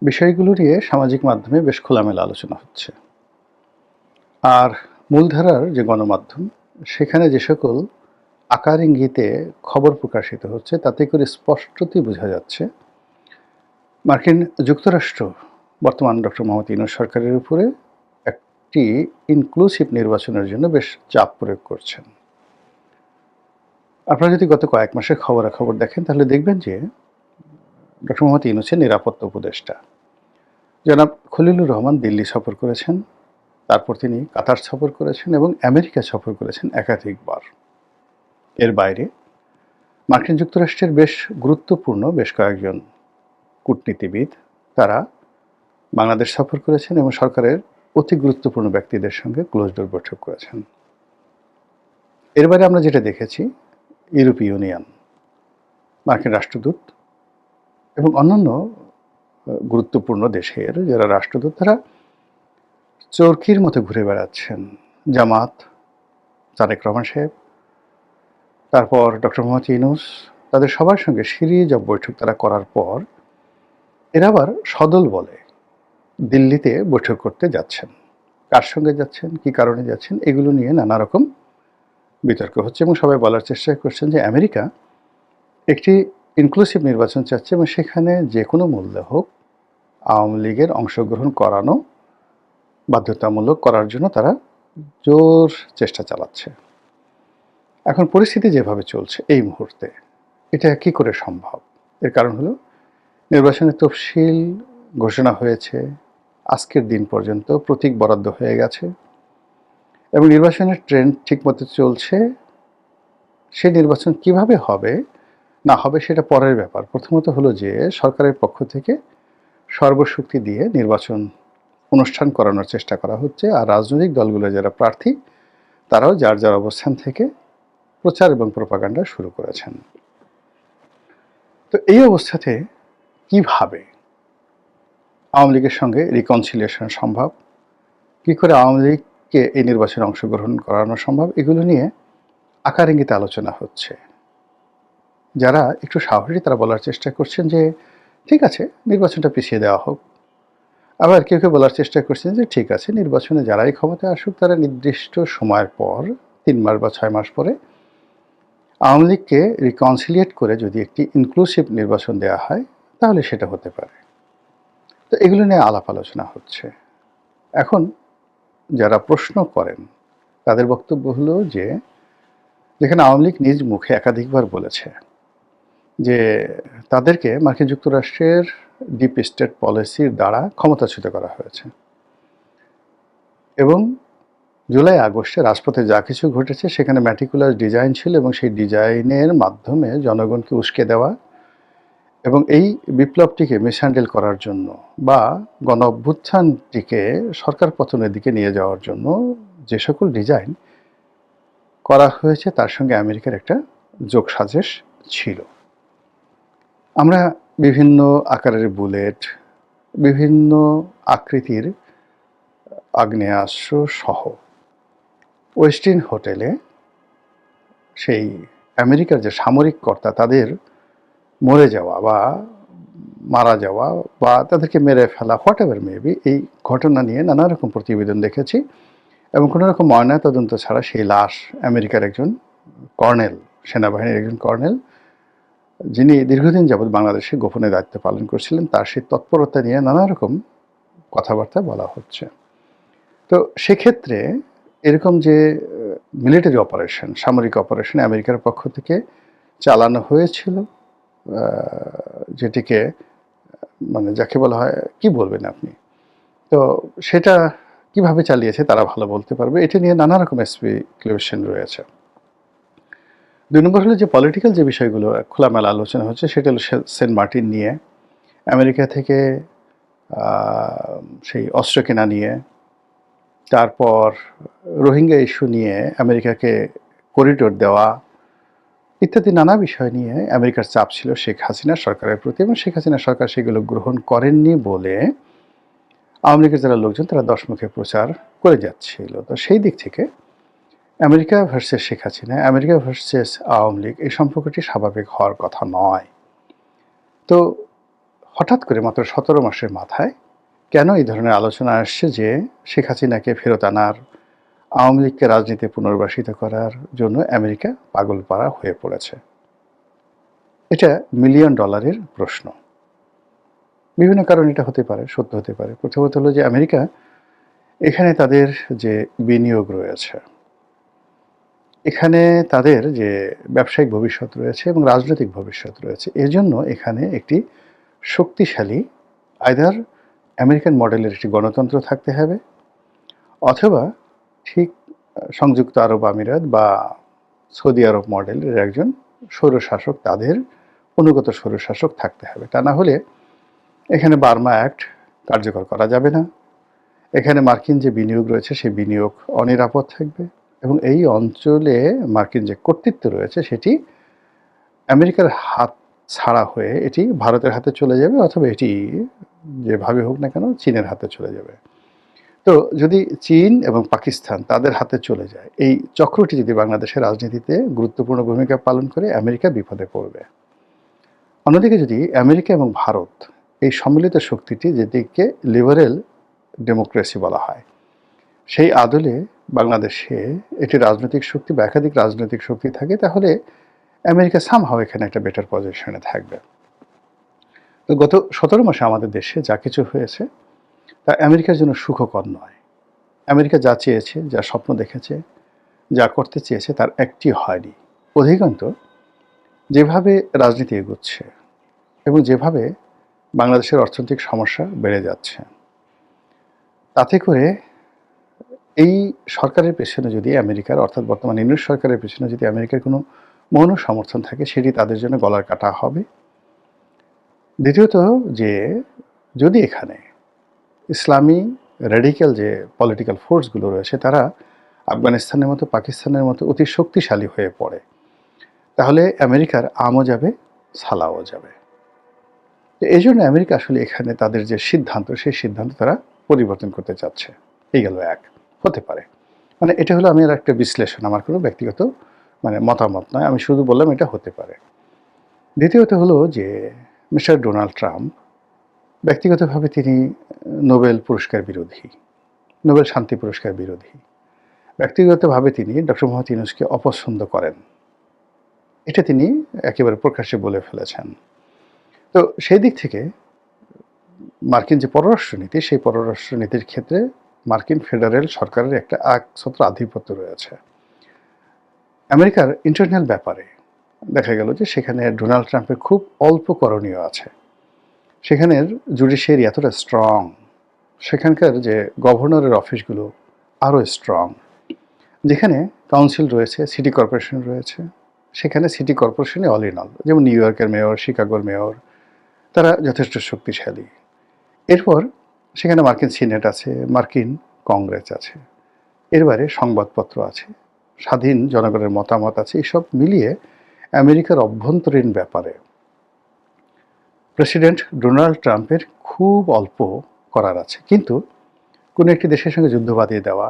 বিষয়গুলো নিয়ে সামাজিক মাধ্যমে বেশ খোলামেলা আলোচনা হচ্ছে। আর মূলধারার যে গণমাধ্যম, সেখানে যে সকল আকার ইঙ্গিতে খবর প্রকাশিত হচ্ছে, তাতে করে স্পষ্টতই বোঝা যাচ্ছে মার্কিন যুক্তরাষ্ট্র বর্তমান ডক্টর মোহাম্মদ ইউনূস সরকারের উপরে একটি ইনক্লুসিভ নির্বাচনের জন্য বেশ চাপ প্রয়োগ করছেন। আপনারা যদি গত কয়েক মাসের খবরাখবর দেখেন, তাহলে দেখবেন যে ডক্টর মোহাম্মদ ইউনূসের নিরাপত্তা উপদেষ্টা জনাব খলিলুর রহমান দিল্লি সফর করেছেন। তারপর তিনি কাতার সফর করেছেন এবং আমেরিকা সফর করেছেন একাধিকবার। এর বাইরে মার্কিন যুক্তরাষ্ট্রের বেশ গুরুত্বপূর্ণ বেশ কয়েকজন কূটনীতিবিদ তারা বাংলাদেশ সফর করেছেন এবং সরকারের অতি গুরুত্বপূর্ণ ব্যক্তিদের সঙ্গে ক্লোজ ডোর বৈঠক করেছেন। এর বাইরে আমরা যেটা দেখেছি, ইউরোপীয় ইউনিয়ন, মার্কিন রাষ্ট্রদূত এবং অন্যান্য গুরুত্বপূর্ণ দেশের যারা রাষ্ট্রদূত, তারা চরকির মতো ঘুরে বেড়াচ্ছেন। জামাত, তারেক রহমান সাহেব, তারপর ডক্টর মোহাম্মদ ইউনূস, তাদের সবার সঙ্গে সিরিজ অফ বৈঠক তারা করার পর এরা আবার সদল বলে দিল্লিতে বৈঠক করতে যাচ্ছেন। কার সঙ্গে যাচ্ছেন, কি কারণে যাচ্ছেন, এগুলো নিয়ে নানা রকম বিতর্ক হচ্ছে এবং সবাই বলার চেষ্টা করছেন যে আমেরিকা একটি ইনক্লুসিভ নির্বাচন চাচ্ছে এবং সেখানে যে কোনো মূল্যে হোক আওয়ামী লীগের অংশগ্রহণ করানো বাধ্যতামূলক করার জন্য তারা জোর চেষ্টা চালাচ্ছে। এখন পরিস্থিতি যেভাবে চলছে এই মুহূর্তে, এটা কি করে সম্ভব? এর কারণ হলো নির্বাচনের তফসিল ঘোষণা হয়েছে, আজকের দিন পর্যন্ত প্রতীক বরাদ্দ হয়ে গেছে এবং নির্বাচনের ট্রেন্ড ঠিকমতো চলছে। সেই নির্বাচন কিভাবে হবে না হবে সেটা পরের ব্যাপার। প্রথমত হলো যে সরকারের পক্ষ থেকে সর্বশক্তি দিয়ে নির্বাচন অনুষ্ঠান করানোর চেষ্টা করা হচ্ছে, আর রাজনৈতিক দলগুলো যারা প্রার্থী তারাও যার যার অবস্থান থেকে প্রচার এবং প্রোপাগান্ডা শুরু করেছেন। তো এই অবস্থাতে কিভাবে আওয়ামী লীগের সঙ্গে রিকনসিলিয়েশন সম্ভব, কী করে আওয়ামী লীগকে এই নির্বাচনে অংশগ্রহণ করানো সম্ভব, এগুলো নিয়ে আকার ইঙ্গিতে আলোচনা হচ্ছে। যারা একটু সাহসী তারা বলার চেষ্টা করছেন যে ঠিক আছে, নির্বাচনটা পিছিয়ে দেওয়া হোক। আবার কেউ কেউ বলার চেষ্টা করছেন যে ঠিক আছে, নির্বাচনে যারাই ক্ষমতায় আসুক তারা নির্দিষ্ট সময়ের পর 3 মাস বা 6 মাস পরে আওয়ামী লীগকে রিকনসিলিয়েট করে যদি একটি ইনক্লুসিভ নির্বাচন দেওয়া হয় তাহলে সেটা হতে পারে। তো এগুলো নিয়ে আলাপ আলোচনা হচ্ছে। এখন যারা প্রশ্ন করেন তাদের বক্তব্য হলো যে যেখানে আওয়ামী লীগ নিজ মুখে একাধিকবার বলেছে যে তাদেরকে মার্কিন যুক্তরাষ্ট্রের ডিপ স্টেট পলিসির দ্বারা ক্ষমতাচ্যুত করা হয়েছে এবং জুলাই আগস্টে রাজপথে যা কিছু ঘটেছে সেখানে ম্যাটিকুলাস ডিজাইন ছিল এবং সেই ডিজাইনের মাধ্যমে জনগণকে উস্কে দেওয়া এবং এই বিপ্লবটিকে মিসহ্যান্ডেল করার জন্য বা গণ অভ্যুত্থানটিকে সরকার পতনের দিকে নিয়ে যাওয়ার জন্য যে সকল ডিজাইন করা হয়েছে তার সঙ্গে আমেরিকার একটা যোগসাজশ ছিল। আমরা বিভিন্ন আকারের বুলেট, বিভিন্ন আকৃতির আগ্নেয়াস্ত্র সহ ওয়েস্টিন হোটেলে সেই আমেরিকার যে সামরিক কর্তা তাদের মরে যাওয়া বা মারা যাওয়া বা তাদেরকে মেরে ফেলা, হোয়াট এভার মেবি, এই ঘটনা নিয়ে নানা রকম প্রতিবেদন দেখেছি এবং কোনো রকম ময়নাতদন্ত ছাড়া সেই লাশ আমেরিকার একজন কর্নেল, সেনাবাহিনীর একজন কর্নেল যিনি দীর্ঘদিন যাবৎ বাংলাদেশে গোপনে দায়িত্ব পালন করছিলেন, তার সেই তৎপরতা নিয়ে নানা রকম কথাবার্তা বলা হচ্ছে। তো সেক্ষেত্রে এরকম যে মিলিটারি অপারেশন, সামরিক অপারেশন আমেরিকার পক্ষ থেকে চালানো হয়েছিল, যেটিকে মানে যাকে বলা হয় কি বলবেন আপনি, তো সেটা কিভাবে চালিয়েছে তারা ভালো বলতে পারবে। এটা নিয়ে নানা রকম স্পেকুলেশন রয়েছে। 2 নম্বর হলো যে পলিটিক্যাল যে বিষয়গুলো খোলামেলা আলোচনা হচ্ছে সেটা হলো সেন্ট মার্টিন নিয়ে, আমেরিকা থেকে সেই অস্ত্র কেনা নিয়ে, তারপর রোহিঙ্গা ইস্যু নিয়ে আমেরিকাকে করিডোর দেওয়া ইত্যাদি নানা বিষয় নিয়ে আমেরিকার চাপ ছিল শেখ হাসিনা সরকারের প্রতি এবং শেখ হাসিনা সরকার সেগুলো গ্রহণ করেননি বলে আওয়ামী লীগের যারা লোকজন তারা দশমুখে প্রচার করে যাচ্ছিল। তো সেই দিক থেকে America versus Sheikh Hasina, America versus Awami League, এই সম্পর্কটি স্বাভাবিক হওয়ার কথা নয়। তো হঠাৎ করে মাত্র ১৭ মাসের মাথায় কেন এই ধরনের আলোচনা আসছে যে শেখ হাসিনাকে ফেরত আনার, আওয়ামী লীগকে রাজনীতিতে পুনর্বাসিত করার জন্য আমেরিকা পাগলপাড়া হয়ে পড়েছে? এটা মিলিয়ন ডলারের প্রশ্ন। বিভিন্ন কারণ এটা হতে পারে, সত্য হতে পারে। প্রথমত হলো যে আমেরিকা এখানে তাদের যে বিনিয়োগ রয়েছে, এখানে তাদের যে ব্যবসায়িক ভবিষ্যৎ রয়েছে এবং রাজনৈতিক ভবিষ্যৎ রয়েছে, এজন্য এখানে একটি শক্তিশালী আইদার আমেরিকান মডেলের একটি গণতন্ত্র থাকতে হবে, অথবা ঠিক সংযুক্ত আরব আমিরাত বা সৌদি আরব মডেলের একজন স্বৈরশাসক, তাদের অনুগত স্বৈরশাসক থাকতে হবে। তা না হলে এখানে বার্মা অ্যাক্ট কার্যকর করা যাবে না। এখানে মার্কিন যে বিনিয়োগ রয়েছে সেই বিনিয়োগ অনিরাপদ থাকবে এবং এই অঞ্চলে মার্কিন যে কর্তৃত্ব রয়েছে সেটি আমেরিকার হাত ছাড়া হয়ে এটি ভারতের হাতে চলে যাবে, অথবা এটি যেভাবে হোক না কেন চীনের হাতে চলে যাবে। তো যদি চীন এবং পাকিস্তান তাদের হাতে চলে যায়, এই চক্রটি যদি বাংলাদেশের রাজনীতিতে গুরুত্বপূর্ণ ভূমিকা পালন করে, আমেরিকা বিপদে পড়বে। অন্যদিকে যদি আমেরিকা এবং ভারত এই সম্মিলিত শক্তিটি, যেটিকে লিবারেল ডেমোক্রেসি বলা হয়, সেই আদলে বাংলাদেশে একটি রাজনৈতিক শক্তি বা একাধিক রাজনৈতিক শক্তি থাকে, তাহলে আমেরিকা সামহাও এখানে একটা বেটার পজিশনে থাকবে। তো গত ১৭ মাসে আমাদের দেশে যা কিছু হয়েছে তা আমেরিকার জন্য সুখকর নয়। আমেরিকা যা চেয়েছে, যা স্বপ্ন দেখেছে, যা করতে চেয়েছে তার একটি হয়নি। অধিকাংশ যেভাবে রাজনীতি এগোচ্ছে এবং যেভাবে বাংলাদেশের অর্থনৈতিক সমস্যা বেড়ে যাচ্ছে, তাতে করে এই সরকারের পেছনে যদি আমেরিকার, অর্থাৎ বর্তমান ইউনিট সরকারের পেছনে যদি আমেরিকার কোনো মৌন সমর্থন থাকে, সেটি তাদের জন্য গলার কাটা হবে। দ্বিতীয়ত, যে যদি এখানে ইসলামী রেডিক্যাল যে পলিটিক্যাল ফোর্সগুলো রয়েছে তারা আফগানিস্তানের মতো, পাকিস্তানের মতো অতি শক্তিশালী হয়ে পড়ে, তাহলে আমেরিকার আমও যাবে, সালাও যাবে। এই জন্য আমেরিকা আসলে এখানে তাদের যে সিদ্ধান্ত, সেই সিদ্ধান্ত তারা পরিবর্তন করতে চাচ্ছে। এই গেল এক। হতে পারে, মানে এটা হলো আমি আর একটা বিশ্লেষণ, আমার কোনো ব্যক্তিগত মতামত নয়, আমি শুধু বললাম এটা হতে পারে। দ্বিতীয়ত হলো যে মিস্টার ডোনাল্ড ট্রাম্প ব্যক্তিগতভাবে তিনি নোবেল পুরস্কার বিরোধী, নোবেল শান্তি পুরস্কার বিরোধী। ব্যক্তিগতভাবে তিনি ডক্টর মোহাম্মদ ইউনূসকে অপছন্দ করেন, এটা তিনি একেবারে প্রকাশ্যে বলে ফেলেছেন। তো সেই দিক থেকে মার্কিন যে পররাষ্ট্রনীতি, সেই পররাষ্ট্রনীতির ক্ষেত্রে মার্কিন ফেডারেল সরকারের একটা একছত্র আধিপত্য রয়েছে। আমেরিকার ইন্টারনাল ব্যাপারে দেখা গেল যে সেখানে ডোনাল্ড ট্রাম্পের খুব অল্প করণীয় আছে। সেখানের জুডিশিয়ারি এতটা স্ট্রং, সেখানকার যে গভর্নরের অফিসগুলো আরও স্ট্রং, যেখানে কাউন্সিল রয়েছে, সিটি কর্পোরেশন রয়েছে, সেখানে সিটি কর্পোরেশনে অল ইন অল, যেমন নিউ ইয়র্কের মেয়র, শিকাগোর মেয়র, তারা যথেষ্ট শক্তিশালী। এরপর সেখানে মার্কিন সিনেট আছে, মার্কিন কংগ্রেস আছে, এর বাইরে সংবাদপত্র আছে, স্বাধীন জনগণের মতামত আছে। এইসব মিলিয়ে আমেরিকার অভ্যন্তরীণ ব্যাপারে প্রেসিডেন্ট ডোনাল্ড ট্রাম্পের খুব অল্প করার আছে। কিন্তু কোনো একটি দেশের সঙ্গে যুদ্ধ বাঁধিয়ে দেওয়া,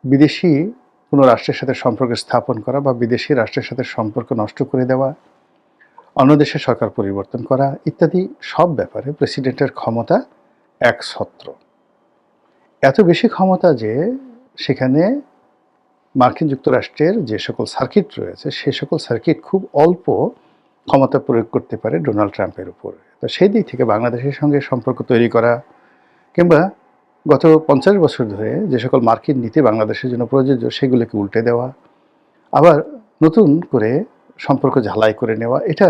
বিদেশি কোনো রাষ্ট্রের সাথে সম্পর্ক স্থাপন করা বা বিদেশি রাষ্ট্রের সাথে সম্পর্ক নষ্ট করে দেওয়া, অন্য দেশের সরকার পরিবর্তন করা ইত্যাদি সব ব্যাপারে প্রেসিডেন্টের ক্ষমতা একছত্র। এত বেশি ক্ষমতা যে সেখানে মার্কিন যুক্তরাষ্ট্রের যে সকল সার্কিট রয়েছে, সে সকল সার্কিট খুব অল্প ক্ষমতা প্রয়োগ করতে পারে ডোনাল্ড ট্রাম্পের উপর। তো সেই দিক থেকে বাংলাদেশের সঙ্গে সম্পর্ক তৈরি করা, কিংবা গত 50 বছর ধরে যে সকল মার্কিন নীতি বাংলাদেশের জন্য প্রযোজ্য সেগুলোকে উল্টে দেওয়া, আবার নতুন করে সম্পর্ক ঝালাই করে নেওয়া, এটা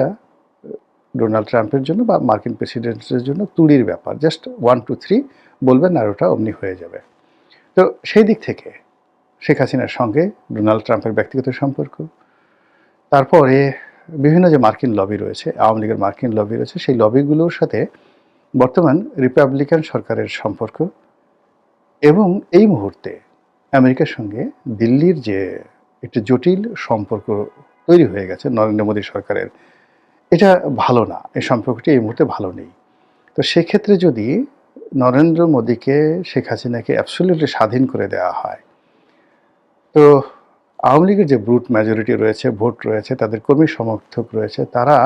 ডোনাল্ড ট্রাম্পের জন্য বা মার্কিন প্রেসিডেন্টের জন্য তুড়ির ব্যাপার। জাস্ট 1 2 3 বলবেন আর ওটা অমনি হয়ে যাবে। তো সেই দিক থেকে শেখ হাসিনার সঙ্গে ডোনাল্ড ট্রাম্পের ব্যক্তিগত সম্পর্ক, তারপরে বিভিন্ন যে মার্কিন লবি রয়েছে, আওয়ামী লীগের মার্কিন লবি রয়েছে, সেই লবিগুলোর সাথে বর্তমান রিপাবলিকান সরকারের সম্পর্ক, এবং এই মুহূর্তে আমেরিকার সঙ্গে দিল্লির যে একটি জটিল সম্পর্ক তৈরি হয়ে গেছে নরেন্দ্র মোদী সরকারের, এটা ভালো না। এই সম্পর্কটি এই মুহূর্তে ভালো নেই। তো সেক্ষেত্রে যদি নরেন্দ্র মোদীকে, শেখ হাসিনাকে অ্যাবসলিউটলি স্বাধীন করে দেওয়া হয়, তো আওয়ামী লীগের যে ব্রুট মেজরিটি রয়েছে, ভোট রয়েছে, তাদের কর্মী সমর্থক রয়েছে, তারা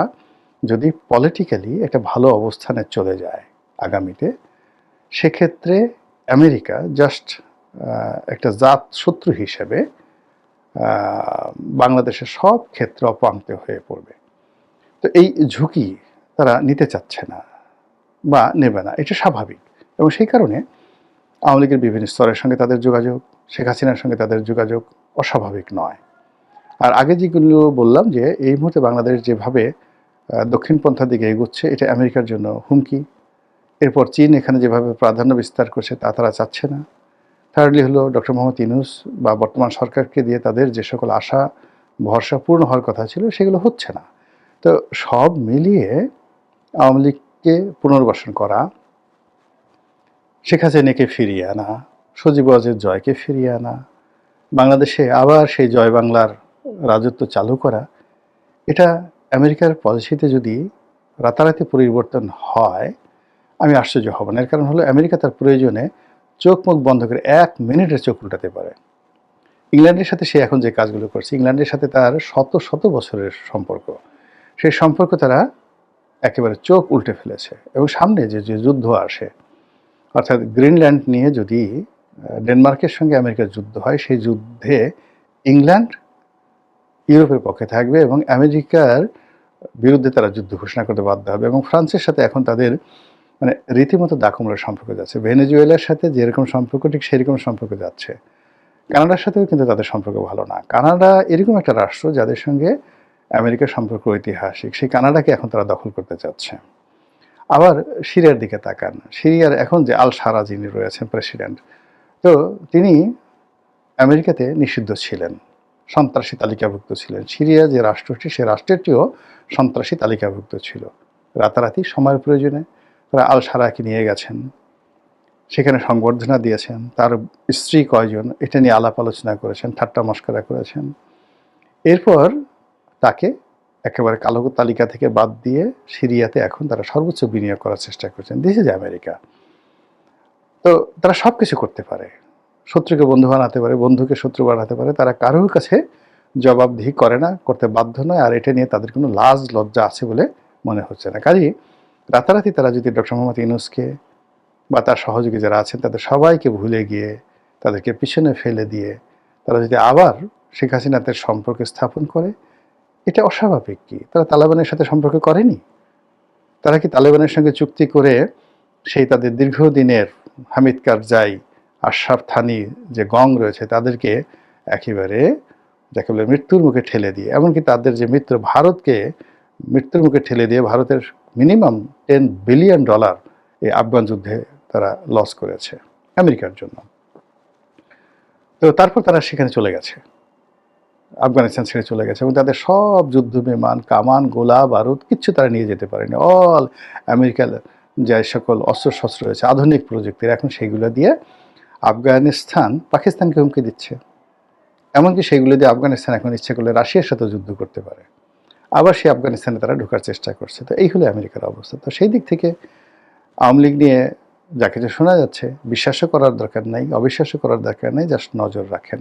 যদি পলিটিক্যালি একটা ভালো অবস্থানে চলে যায় আগামীতে, সেক্ষেত্রে আমেরিকা জাস্ট একটা জাত শত্রু হিসেবে বাংলাদেশের সব ক্ষেত্রে অপাঙ্ক্তেয় হয়ে পড়বে। তো এই ঝুঁকি তারা নিতে চাচ্ছে না বা নেবে না, এটা স্বাভাবিক। এবং সেই কারণে আওয়ামী লীগের বিভিন্ন স্তরের সঙ্গে তাদের যোগাযোগ, শেখ হাসিনার সঙ্গে তাদের যোগাযোগ অস্বাভাবিক নয়। আর আগে যেগুলো বললাম যে এই মুহূর্তে বাংলাদেশ যেভাবে দক্ষিণপন্থার দিকে এগোচ্ছে, এটা আমেরিকার জন্য হুমকি। এরপর চীন এখানে যেভাবে প্রাধান্য বিস্তার করছে তা তারা চাচ্ছে না। থার্ডলি হলো ডক্টর মোহাম্মদ ইউনূস বা বর্তমান সরকারকে দিয়ে তাদের যে সকল আশা ভরসা পূর্ণ হওয়ার কথা ছিল সেগুলো হচ্ছে না। তো সব মিলিয়ে আওয়ামী লীগকে পুনর্বাসন করা, শেখ হাসিনাকে ফিরিয়ে আনা, সজীব ওয়াজেদ জয়কে ফিরিয়ে আনা, বাংলাদেশে আবার সেই জয় বাংলার রাজত্ব চালু করা, এটা আমেরিকার পলিসিতে যদি রাতারাতি পরিবর্তন হয়, আমি আশ্চর্য হব না। এর কারণ হলো আমেরিকা তার প্রয়োজনে চোখ মুখ বন্ধ করে 1 মিনিটের চোখ উল্টাতে পারে। ইংল্যান্ডের সাথে সে এখন যে কাজগুলো করছে, ইংল্যান্ডের সাথে তার শত শত বছরের সম্পর্ক, সেই সম্পর্ক তারা একেবারে চোখ উল্টে ফেলেছে। এবং সামনে যে যে যুদ্ধ আসে, অর্থাৎ গ্রিনল্যান্ড নিয়ে যদি ডেনমার্কের সঙ্গে আমেরিকার যুদ্ধ হয়, সেই যুদ্ধে ইংল্যান্ড ইউরোপের পক্ষে থাকবে এবং আমেরিকার বিরুদ্ধে তারা যুদ্ধ ঘোষণা করতে বাধ্য হবে। এবং ফ্রান্সের সাথে এখন তাদের মানে রীতিমতো দাকুমরার সম্পর্ক যাচ্ছে। ভেনেজুয়েলার সাথে যেরকম সম্পর্ক ঠিক সেরকম সম্পর্ক যাচ্ছে। কানাডার সাথেও কিন্তু তাদের সম্পর্ক ভালো না। কানাডা এরকম একটা রাষ্ট্র যাদের সঙ্গে আমেরিকার সম্পর্ক ঐতিহাসিক, সেই কানাডাকে এখন তারা দখল করতে চাচ্ছে। আবার সিরিয়ার দিকে তাকান, সিরিয়ার এখন যে আল সারা যিনি রয়েছেন প্রেসিডেন্ট, তো তিনি আমেরিকাতে নিষিদ্ধ ছিলেন, সন্ত্রাসী তালিকাভুক্ত ছিলেন। সিরিয়া যে রাষ্ট্রটি, সে রাষ্ট্রটিও সন্ত্রাসী তালিকাভুক্ত ছিল। রাতারাতি সময়ের প্রয়োজনে তারা আল সারাকে নিয়ে গেছেন, সেখানে সংবর্ধনা দিয়েছেন, তার স্ত্রী কয়জন এটা নিয়ে আলাপ আলোচনা করেছেন, ঠাট্টা মশকরা করেছেন। এরপর তাকে একেবারে কালো তালিকা থেকে বাদ দিয়ে সিরিয়াতে এখন তারা সর্বোচ্চ বিনিয়োগ করার চেষ্টা করছেন। This is America. তো তারা সব কিছু করতে পারে, শত্রুকে বন্ধু বানাতে পারে, বন্ধুকে শত্রু বানাতে পারে। তারা কারোর কাছে জবাবদিহি করে না, করতে বাধ্য নয়। আর এটা নিয়ে তাদের কোনো লাজ লজ্জা আছে বলে মনে হচ্ছে না। কাজেই রাতারাতি তারা যদি ডক্টর মোহাম্মদ ইউনূসকে বা তার সহযোগী যারা আছেন তাদের সবাইকে ভুলে গিয়ে, তাদেরকে পিছনে ফেলে দিয়ে তারা যদি আবার শেখ হাসিনাদের সম্পর্ক স্থাপন করে, এটা অস্বাভাবিক কি? তারা তালেবানের সাথে সম্পর্ক করেনি? তারা কি তালেবানের সঙ্গে চুক্তি করে সেই তাদের দীর্ঘদিনের হামিদ কারজাই, আশরাফ থানি যে গং রয়েছে তাদেরকে একেবারে যাকে বলে মৃত্যুর মুখে ঠেলে দিয়ে, এমনকি তাদের যে মিত্র ভারতকে মৃত্যুর মুখে ঠেলে দিয়ে ভারতের মিনিমাম $10 বিলিয়ন এই আফগান যুদ্ধে তারা লস করেছে আমেরিকার জন্য। তো তারপর তারা সেখানে চলে গেছে, আফগানিস্তান ছেড়ে চলে গেছে এবং তাদের সব যুদ্ধ বিমান, কামান, গোলা বারুদ কিচ্ছু তারা নিয়ে যেতে পারেনি। অল আমেরিকার যে সকল অস্ত্রশস্ত্র রয়েছে আধুনিক প্রযুক্তির, এখন সেইগুলো দিয়ে আফগানিস্তান পাকিস্তানকে হুমকি দিচ্ছে। এমনকি সেইগুলো দিয়ে আফগানিস্তান এখন ইচ্ছে করলে রাশিয়ার সাথে যুদ্ধ করতে পারে। আবার সেই আফগানিস্তানে তারা ঢোকার চেষ্টা করছে। তো এই হলো আমেরিকার অবস্থা। তো সেই দিক থেকে আওয়ামী লীগ নিয়ে যা কিছু শোনা যাচ্ছে, বিশ্বাসও করার দরকার নাই, অবিশ্বাসও করার দরকার নাই, জাস্ট নজর রাখেন।